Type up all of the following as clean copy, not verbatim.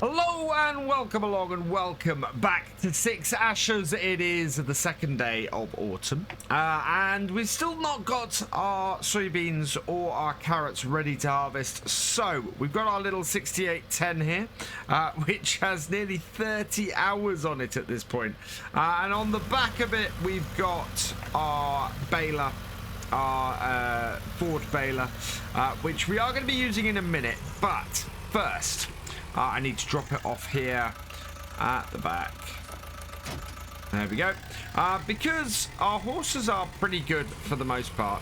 Hello and welcome along and welcome back to Six Ashes. It is the second day of autumn and we've still not got our soybeans or our carrots ready to harvest. So we've got our little 6810 here, which has nearly 30 hours on it at this point. And on the back of it, we've got our baler, our Ford baler, which we are going to be using in a minute. But first, I need to drop it off here at the back. There we go. Because our horses are pretty good for the most part,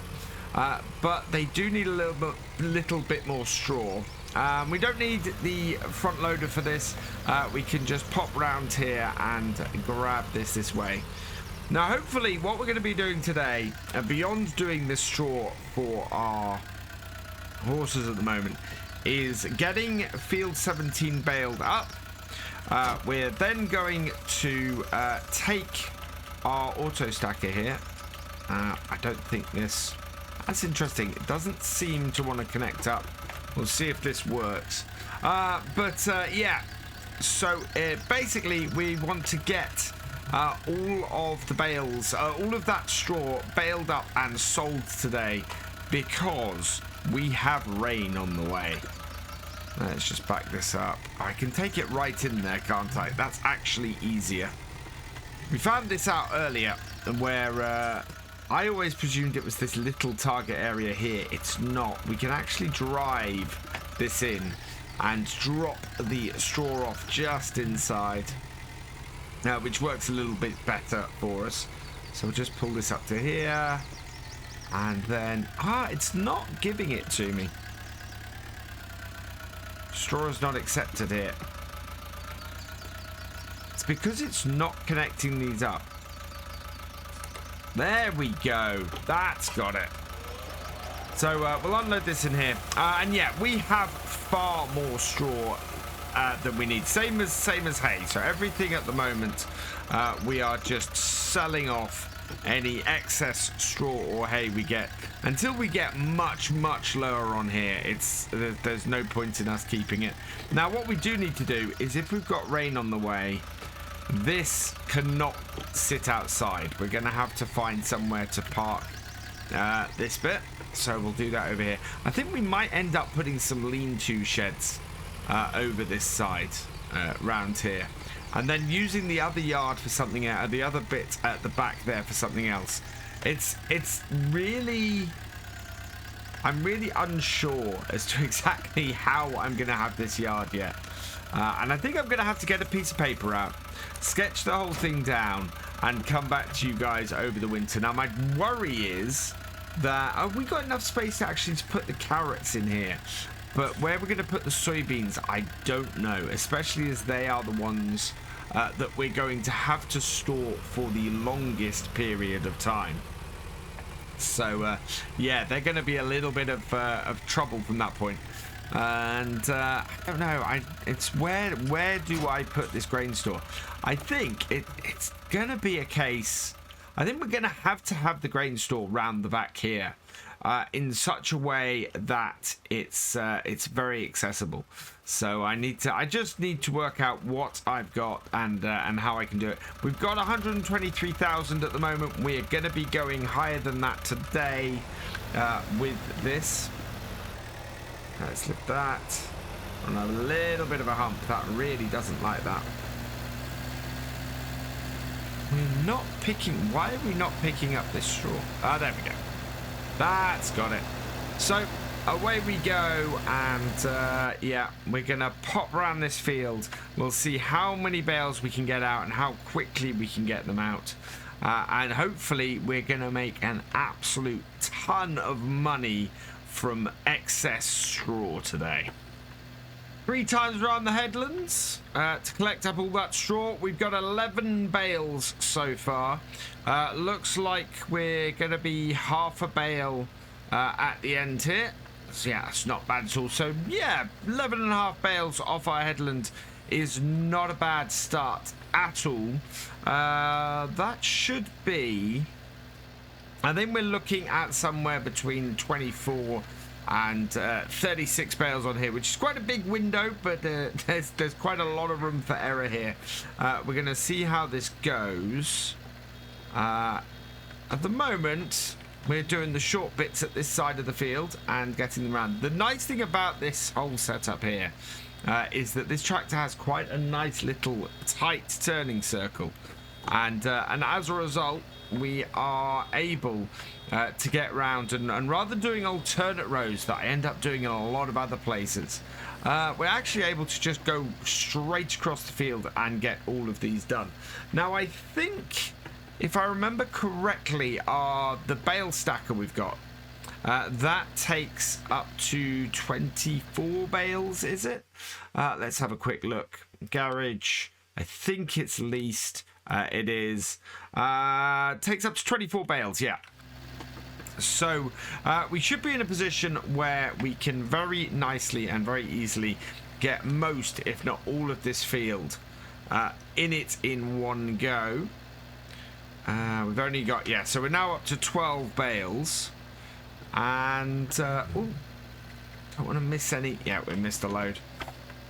but they do need a little bit more straw. We don't need the front loader for this. We can just pop round here and grab this way. Now, hopefully, what we're going to be doing today, beyond doing this straw for our horses at the moment, is getting field 17 baled up. We're then going to take our auto stacker here. I don't think this... That's interesting. It doesn't seem to want to connect up. We'll see if this works. Yeah. So basically, we want to get all of the bales, all of that straw baled up and sold today because we have rain on the way. Let's just back this up. I can take it right in there, can't I? That's actually easier. We found this out earlier where I always presumed it was this little target area here. It's not. We can actually drive this in and drop the straw off just inside, which works a little bit better for us. So we'll just pull this up to here. And then, it's not giving it to me. Straw is not accepted here. It's because it's not connecting these up. There we go. That's got it. So we'll unload this in here. And yeah, we have far more straw than we need. Same as hay. So everything at the moment, we are just selling off any excess straw or hay we get until we get much lower on here. There's no point in us keeping it. Now what we do need to do is, if we've got rain on the way, this cannot sit outside. We're gonna have to find somewhere to park this bit, so we'll do that over here. I think we might end up putting some lean-to sheds over this side round here, and then using the other yard for something else, the other bit at the back there for something else. I'm really unsure as to exactly how I'm going to have this yard yet. And I think I'm going to have to get a piece of paper out, sketch the whole thing down, and come back to you guys over the winter. Now, my worry is that, have we got enough space to actually put the carrots in here? But where we're going to put the soybeans, I don't know, especially as they are the ones that we're going to have to store for the longest period of time. So, yeah, they're going to be a little bit of trouble from that point. And I don't know, it's where do I put this grain store? I think it's going to be a case, I think we're going to have the grain store round the back here. In such a way that it's very accessible. So I just need to work out what I've got and how I can do it. We've got 123,000 at the moment. We are going to be going higher than that today with this. Let's lift that on a little bit of a hump. That really doesn't like that. We're not picking. Why are we not picking up this straw? There we go. That's got it. So away we go, and yeah, we're gonna pop around this field. We'll see how many bales we can get out and how quickly we can get them out, and hopefully we're gonna make an absolute ton of money from excess straw today. 3 times around the headlands to collect up all that straw. We've got 11 bales so far. Looks like we're going to be half a bale at the end here. So yeah, that's not bad at all. So yeah, 11.5 bales off our headland is not a bad start at all. That should be... I think we're looking at somewhere between 24 and 36 bales on here, which is quite a big window, but there's quite a lot of room for error here. We're going to see how this goes. At the moment, we're doing the short bits at this side of the field and getting them around. The nice thing about this whole setup here is that this tractor has quite a nice little tight turning circle, and as a result, we are able to get round, and rather than doing alternate rows that I end up doing in a lot of other places, we're actually able to just go straight across the field and get all of these done. Now, I think, if I remember correctly, the bale stacker we've got, that takes up to 24 bales, is it? Let's have a quick look. Garage, I think it's leased. It is. Takes up to 24 bales, yeah. So we should be in a position where we can very nicely and very easily get most, if not all, of this field in one go. We've only got, yeah, so we're now up to 12 bales. And, oh, don't want to miss any. Yeah, we missed a load.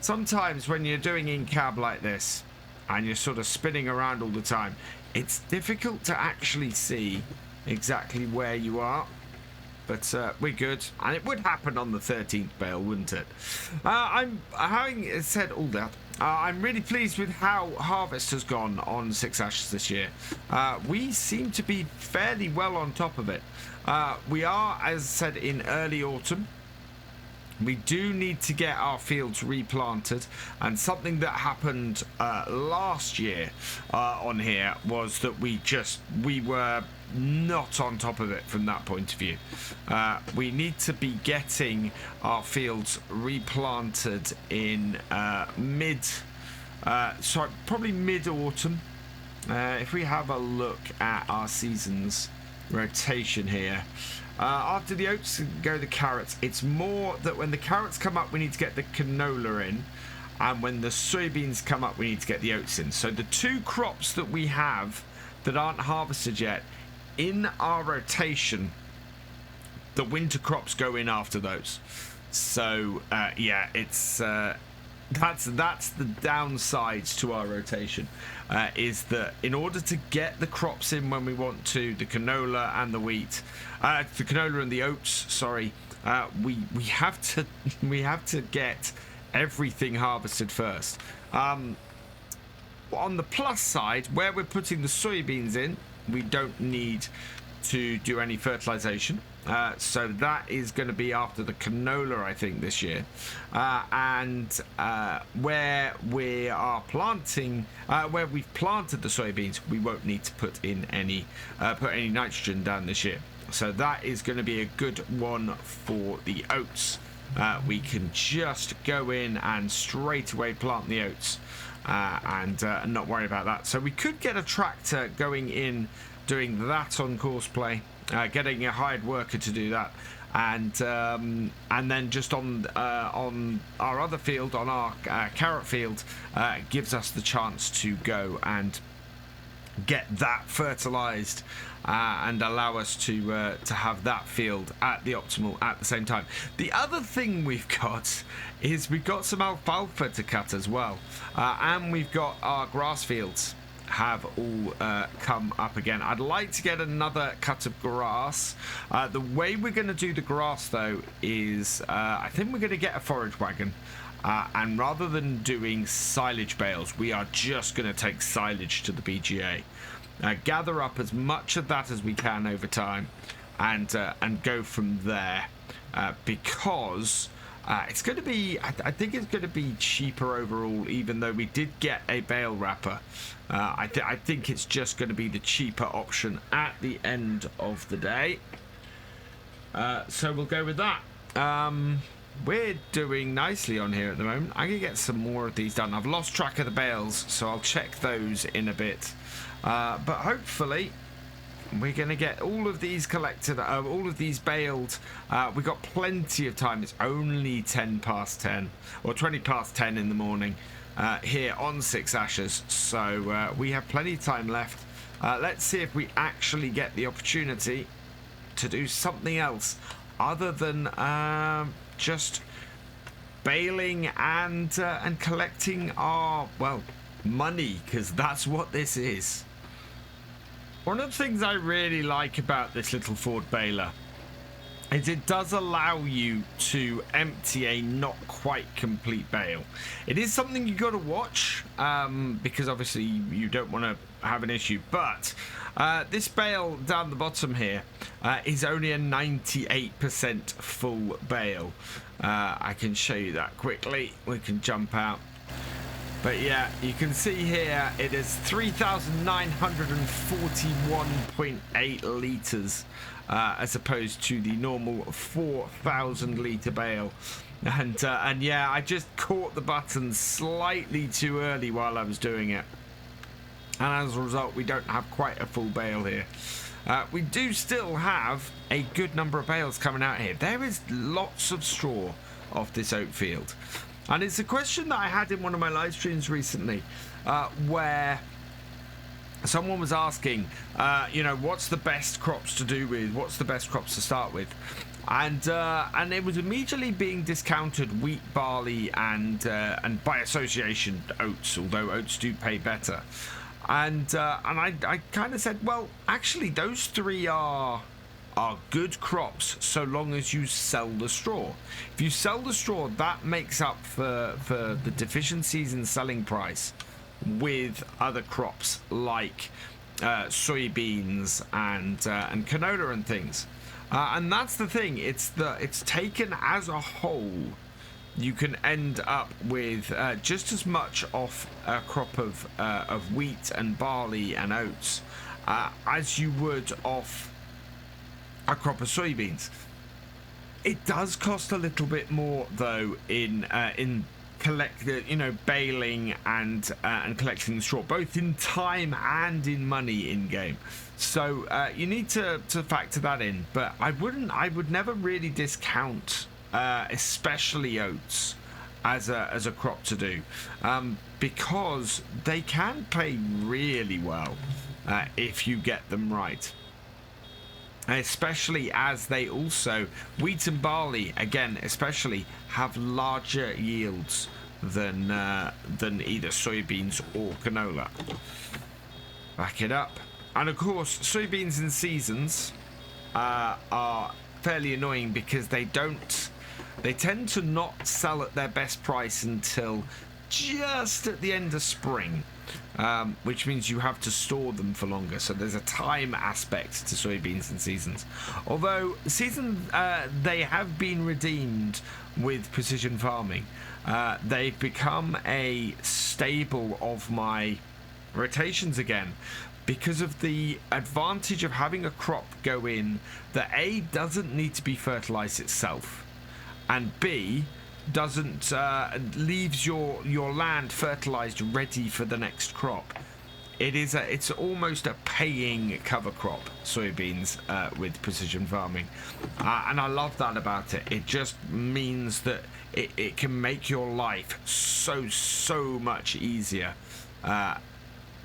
Sometimes when you're doing in cab like this, and you're sort of spinning around all the time, it's difficult to actually see exactly where you are. But we're good, and it would happen on the 13th bale, wouldn't it? Having said all that, I'm really pleased with how harvest has gone on 6 Ashes this year. We seem to be fairly well on top of it. We are, as I said, in early autumn. We do need to get our fields replanted, and something that happened last year on here was that we were not on top of it from that point of view. We need to be getting our fields replanted in probably mid-autumn. If we have a look at our seasons rotation here, after the oats go the carrots. It's more that when the carrots come up, we need to get the canola in, and when the soybeans come up, we need to get the oats in. So the two crops that we have that aren't harvested yet in our rotation, the winter crops go in after those. So yeah, it's that's the downsides to our rotation, is that in order to get the crops in when we want to, the canola and the wheat, the canola and the oats, sorry, we have to get everything harvested first. On the plus side, where we're putting the soybeans in, we don't need to do any fertilization. So that is going to be after the canola, I think, this year. And where we are planting, where we've planted the soybeans, we won't need to put in any nitrogen down this year. So that is going to be a good one for the oats. We can just go in and straight away plant the oats and not worry about that. So we could get a tractor going in doing that on course play. Getting a hired worker to do that, and then just on our other field, on our carrot field, gives us the chance to go and get that fertilized and allow us to have that field at the optimal at the same time. The other thing we've got is we've got some alfalfa to cut as well, and we've got our grass fields have all come up again. I'd like to get another cut of grass. The way we're going to do the grass, though, is I think we're going to get a forage wagon, and rather than doing silage bales, we are just going to take silage to the BGA, gather up as much of that as we can over time, and go from there, because it's going to be, I think it's going to be cheaper overall, even though we did get a bale wrapper. I think it's just going to be the cheaper option at the end of the day. So we'll go with that. We're doing nicely on here at the moment. I can get some more of these done. I've lost track of the bales, so I'll check those in a bit. But hopefully we're going to get all of these collected, all of these baled. We've got plenty of time. It's only 10 past 10 or 20 past 10 in the morning here on 6 Ashes. So we have plenty of time left. Let's see if we actually get the opportunity to do something else other than just baling and collecting our, well, money, because that's what this is. One of the things I really like about this little Ford baler is it does allow you to empty a not quite complete bale. It is something you got to watch because obviously you don't want to have an issue, but this bale down the bottom here is only a 98% full bale. I can show you that quickly. We can jump out. But yeah, you can see here it is 3,941.8 litres as opposed to the normal 4,000 litre bale. And yeah, I just caught the button slightly too early while I was doing it. And as a result, we don't have quite a full bale here. We do still have a good number of bales coming out here. There is lots of straw off this oat field. And it's a question that I had in one of my live streams recently, where someone was asking, you know, what's the best crops to do with? What's the best crops to start with? And it was immediately being discounted wheat, barley, and by association oats, although oats do pay better. And I kind of said, well, actually, those three are good crops so long as you sell the straw. If you sell the straw, that makes up for the deficiencies in selling price with other crops like soybeans and canola and things. And that's the thing. It's taken as a whole. You can end up with just as much off a crop of wheat and barley and oats as you would off a crop of soybeans. It does cost a little bit more though in baling and collecting the straw, both in time and in money in game. So you need to factor that in. But I would never really discount especially oats as a crop to do, because they can pay really well if you get them right. Especially as they also, wheat and barley, again, especially, have larger yields than either soybeans or canola. Back it up. And of course, soybeans in seasons are fairly annoying because they tend to not sell at their best price until just at the end of spring. Which means you have to store them for longer, so there's a time aspect to soybeans and seasons. Although they have been redeemed with precision farming. They've become a staple of my rotations again because of the advantage of having a crop go in that A, doesn't need to be fertilized itself, and B, doesn't leaves your land fertilized ready for the next crop. It's almost a paying cover crop, soybeans, with precision farming, and I love that about it. It just means that it can make your life so much easier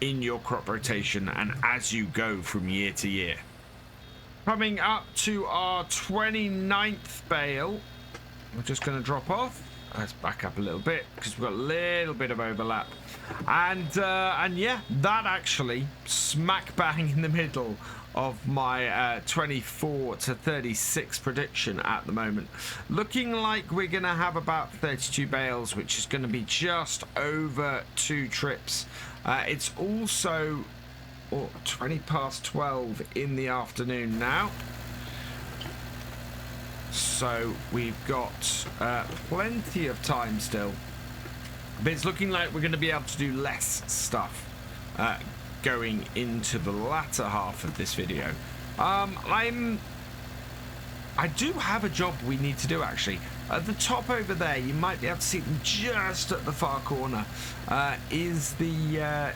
in your crop rotation and as you go from year to year. Coming up to our 29th bale. We're just going to drop off. Let's back up a little bit because we've got a little bit of overlap. And yeah, that actually smack bang in the middle of my 24 to 36 prediction at the moment. Looking like we're going to have about 32 bales, which is going to be just over 2 trips. It's also 20 past 12 in the afternoon now. So we've got plenty of time still, but it's looking like we're going to be able to do less stuff going into the latter half of this video. I do have a job we need to do actually. At the top over there, you might be able to see them just at the far corner. Is the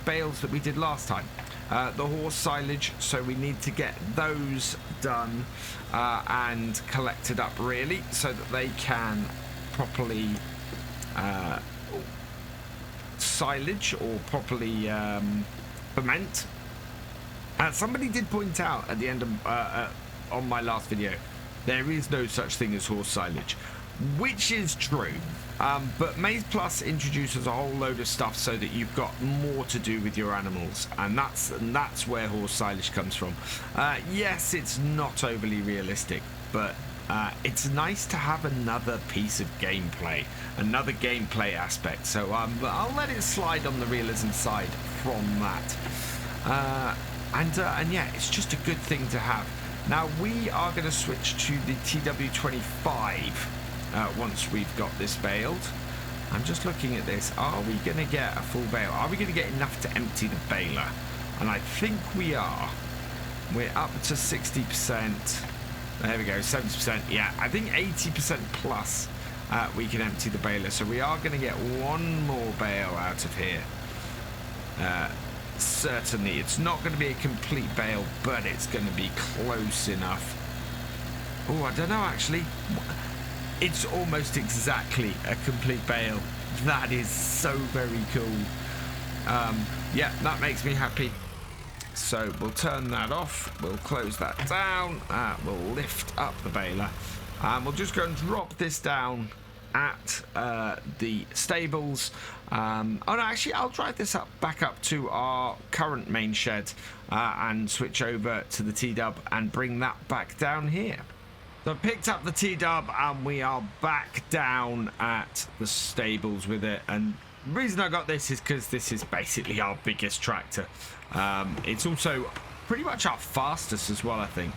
bales that we did last time. The horse silage, so we need to get those done and collected up really so that they can properly silage or properly ferment. Somebody did point out at the end of on my last video there is no such thing as horse silage, which is true. But Maize Plus introduces a whole load of stuff so that you've got more to do with your animals, and that's where horse silage comes from. Yes, it's not overly realistic, but it's nice to have another piece of gameplay, another gameplay aspect. So I'll let it slide on the realism side from that. And yeah, it's just a good thing to have. Now we are going to switch to the TW25 once we've got this baled. I'm just looking at this. Are we going to get a full bale? Are we going to get enough to empty the baler? And I think we are. We're up to 60%. There we go, 70%. Yeah, I think 80% plus we can empty the baler. So we are going to get one more bale out of here. Certainly. It's not going to be a complete bale, but it's going to be close enough. Oh, I don't know, actually. It's almost exactly a complete bale. That is so very cool. Yeah, that makes me happy. So we'll turn that off. We'll close that down. We'll lift up the baler. And we'll just go and drop this down at the stables. Oh no, actually I'll drive this back up to our current main shed and switch over to the T-Dub and bring that back down here. So I picked up the T-Dub and we are back down at the stables with it. And the reason I got this is because this is basically our biggest tractor. It's also pretty much our fastest as well, I think.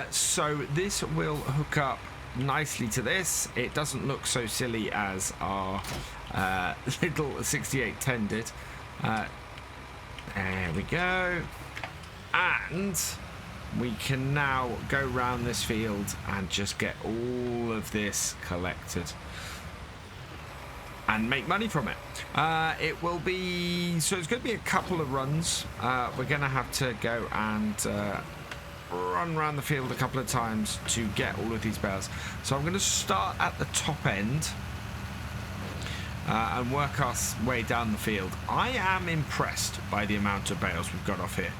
So this will hook up nicely to this. It doesn't look so silly as our little 6810 did. There we go. And we can now go around this field and just get all of this collected and make money from it. It will be, so it's going to be a couple of runs. We're going to have to go and run around the field a couple of times to get all of these bales. So I'm going to start at the top end and work our way down the field. I am impressed by the amount of bales we've got off here.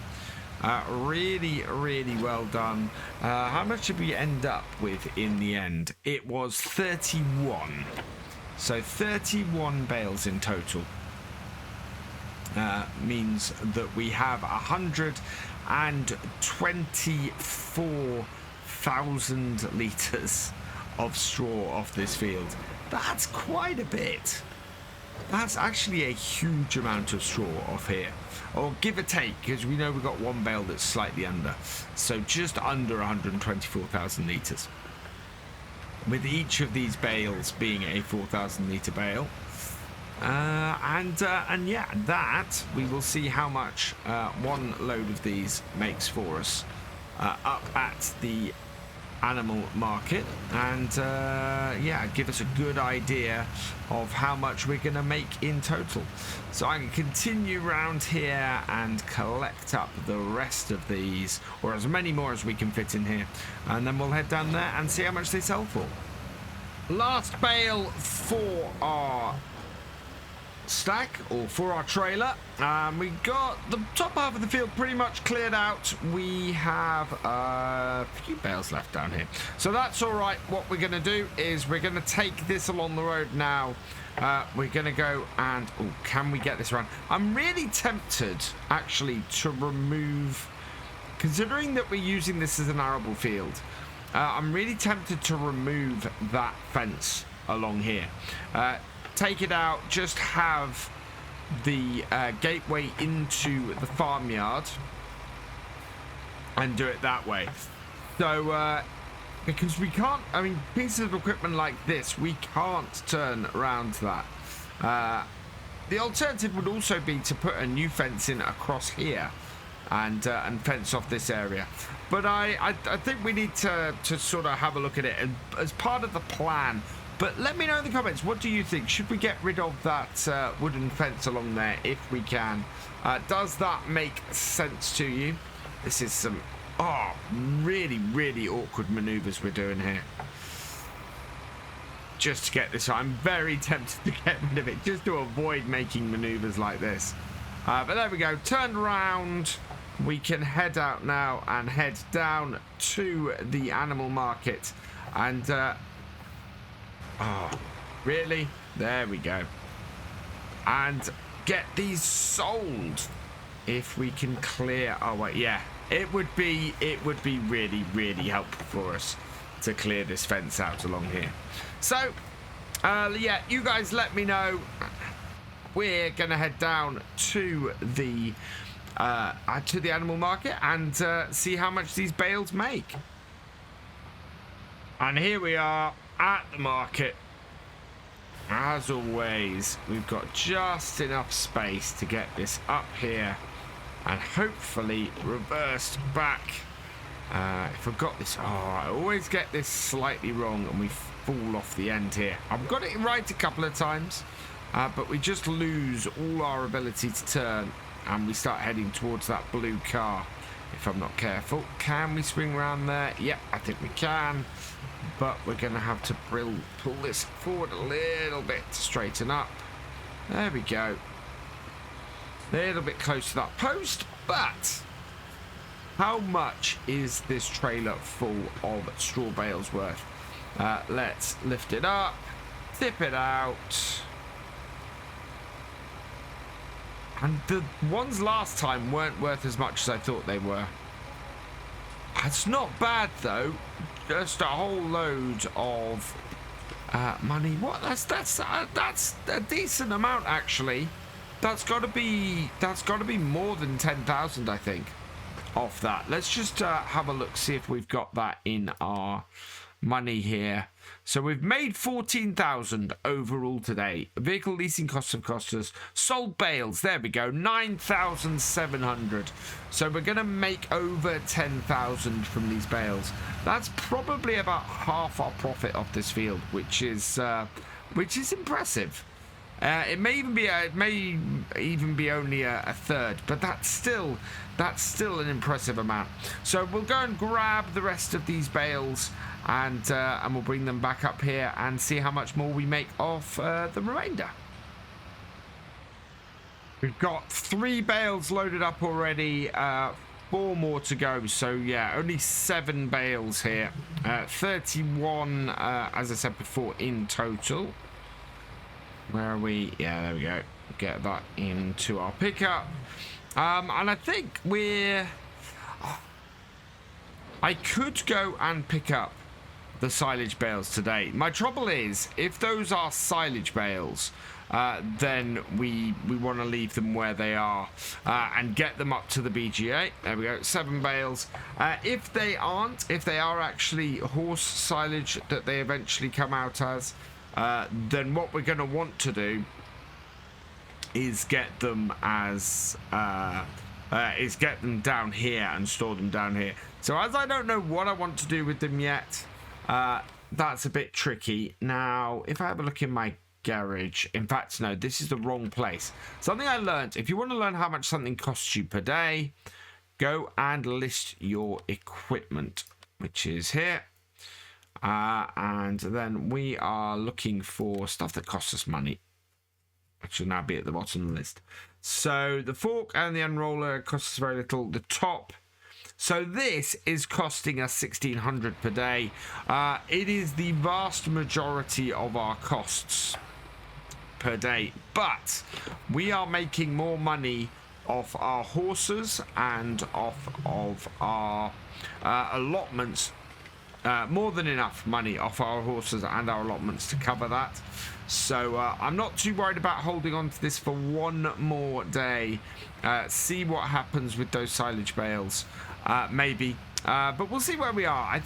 Really, really well done. How much did we end up with in the end? It was 31. So 31 bales in total. Means that we have 124,000 litres of straw off this field. That's quite a bit. That's actually a huge amount of straw off here. Or give or take, because we know we've got one bale that's slightly under. So just under 124,000 litres. With each of these bales being a 4,000 litre bale. And yeah, that we will see how much one load of these makes for us up at the animal market, and yeah, give us a good idea of how much we're going to make in total. So I can continue around here and collect up the rest of these, or as many more as we can fit in here, and then we'll head down there and see how much they sell for. Last bale for our stack, or for our trailer. We got the top half of the field pretty much cleared out. We have a few bales left down here, so that's all right. What we're going to do is we're going to take this along the road now. We're going to go and can we get this around? I'm really tempted actually to remove, considering that we're using this as an arable field, I'm really tempted to remove that fence along here. Take it out, just have the gateway into the farmyard and do it that way. So because we can't, I mean, pieces of equipment like this, we can't turn around that. The alternative would also be to put a new fence in across here and fence off this area. But I think we need to sort of have a look at it and as part of the plan. But let me know in the comments, what do you think? Should we get rid of that wooden fence along there if we can? Does that make sense to you? This is some really, really awkward maneuvers we're doing here. Just to get this, I'm very tempted to get rid of it, just to avoid making maneuvers like this. But there we go, turned around. we can head out now and head down to the animal market and oh, really? There we go. And get these sold if we can clear our way. Yeah, it would be really, really helpful for us to clear this fence out along here. So yeah, you guys let me know. We're gonna head down to the animal market and see how much these bales make. And here we are at the market. As always, we've got just enough space to get this up here and hopefully reversed back. If I've got this, I always get this slightly wrong and we fall off the end here. I've got it right a couple of times, but we just lose all our ability to turn and we start heading towards that blue car if I'm not careful. Can we swing around there? Yep, I think we can. But we're going to have to pull this forward a little bit to straighten up. There we go. A little bit close to that post, but how much is this trailer full of straw bales worth? Let's lift it up, tip it out. And the ones last time weren't worth as much as I thought they were. It's not bad though. Just a whole load of money. What? That's a decent amount actually. That's got to be more than 10,000, I think, off that. Let's just have a look, see if we've got that in our money here. So we've made 14,000 overall today. Vehicle leasing costs have cost us. Sold bales, there we go, 9,700. So we're going to make over 10,000 from these bales. That's probably about half our profit off this field, which is impressive. It may even be only a third, but that's still an impressive amount. So we'll go and grab the rest of these bales and we'll bring them back up here and see how much more we make off the remainder. We've got 3 bales loaded up already, 4 more to go. So yeah, only 7 bales here, 31 as I said before in total. Where are we? Yeah, there we go. Get that into our pickup. And I think I could go and pick up the silage bales today. My trouble is, if those are silage bales, then we want to leave them where they are and get them up to the BGA. There we go, 7 bales. If they aren't, if they are actually horse silage that they eventually come out as, then what we're going to want to do is get them as get them down here and store them down here. So as I don't know what I want to do with them yet, that's a bit tricky. Now, if I have a look in my garage, in fact, no, this is the wrong place. Something I learned, if you want to learn how much something costs you per day, go and list your equipment, which is here. And then we are looking for stuff that costs us money, which will now be at the bottom of the list. So the fork and the unroller costs us very little. The top, so this is costing us 1,600 per day. It is the vast majority of our costs per day, but we are making more money off our horses and off of our allotments. More than enough money off our horses and our allotments to cover that. So I'm not too worried about holding on to this for one more day. See what happens with those silage bales. Maybe. But we'll see where we are.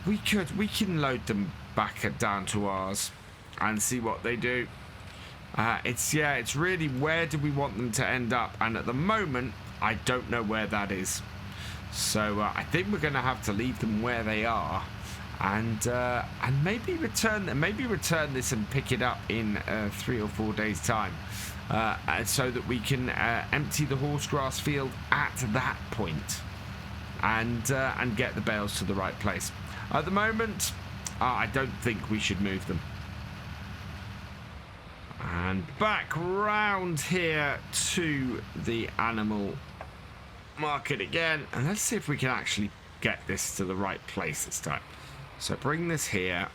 We can load them back down to ours and see what they do. It's really where do we want them to end up? And at the moment, I don't know where that is. So I think we're going to have to leave them where they are, and maybe return this and pick it up in 3 or 4 days' time, so that we can empty the horsegrass field at that point, and get the bales to the right place. At the moment, I don't think we should move them. And back round here to the animal Mark it again. And let's see if we can actually get this to the right place this time. So bring this here.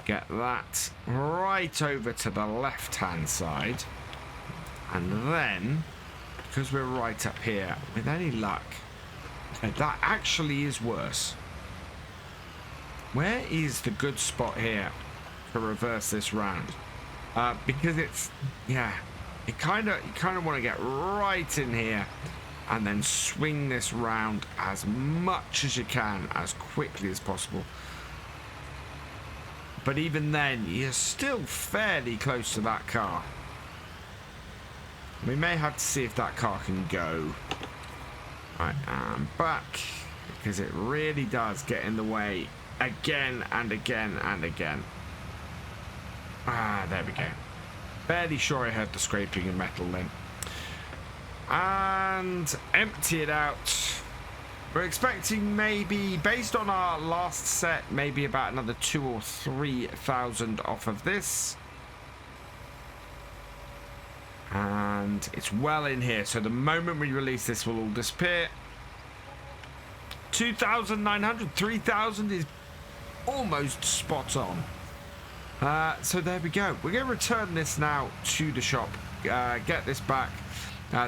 Get that right over to the left-hand side. And then, because we're right up here, with any luck, that actually is worse. Where is the good spot here to reverse this round? Because it's, yeah, you kind of want to get right in here and then swing this round as much as you can, as quickly as possible. But even then, you're still fairly close to that car. We may have to see if that car can go. Right, I'm back, because it really does get in the way again and again and again. Ah, there we go. Fairly sure I heard the scraping of metal then. And empty it out. We're expecting maybe, based on our last set, maybe about another 2,000 or 3,000 off of this. And it's well in here, so the moment we release this will all disappear. 2,900, 3,000 is almost spot on. So there we go. We're going to return this now to the shop, get this back.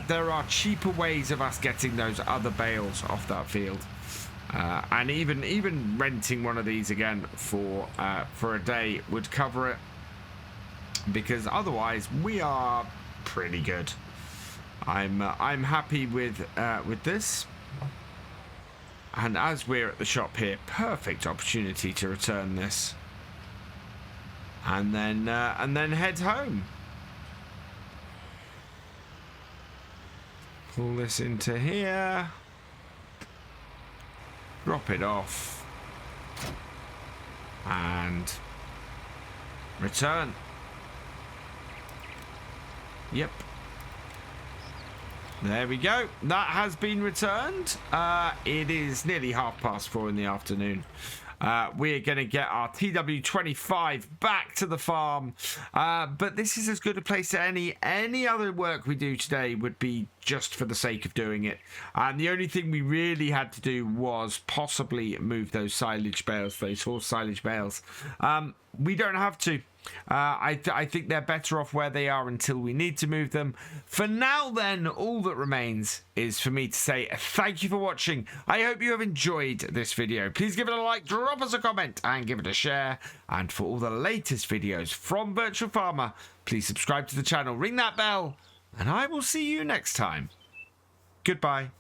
There are cheaper ways of us getting those other bales off that field, and even renting one of these again for a day would cover it, because otherwise we are pretty good. I'm happy with this, and as we're at the shop here, perfect opportunity to return this, and then head home. Pull this into here, drop it off, and return. Yep. There we go. That has been returned. It is nearly 4:30 in the afternoon. We're going to get our TW25 back to the farm. But this is as good a place as any other work we do today would be just for the sake of doing it. And the only thing we really had to do was possibly move those silage bales, those horse silage bales. We don't have to. I think they're better off where they are until we need to move them. For now then, all that remains is for me to say thank you for watching. I hope you have enjoyed this video. Please give it a like, drop us a comment, and give it a share. And for all the latest videos from Virtual Farmer, please subscribe to the channel, ring that bell, and I will see you next time. Goodbye.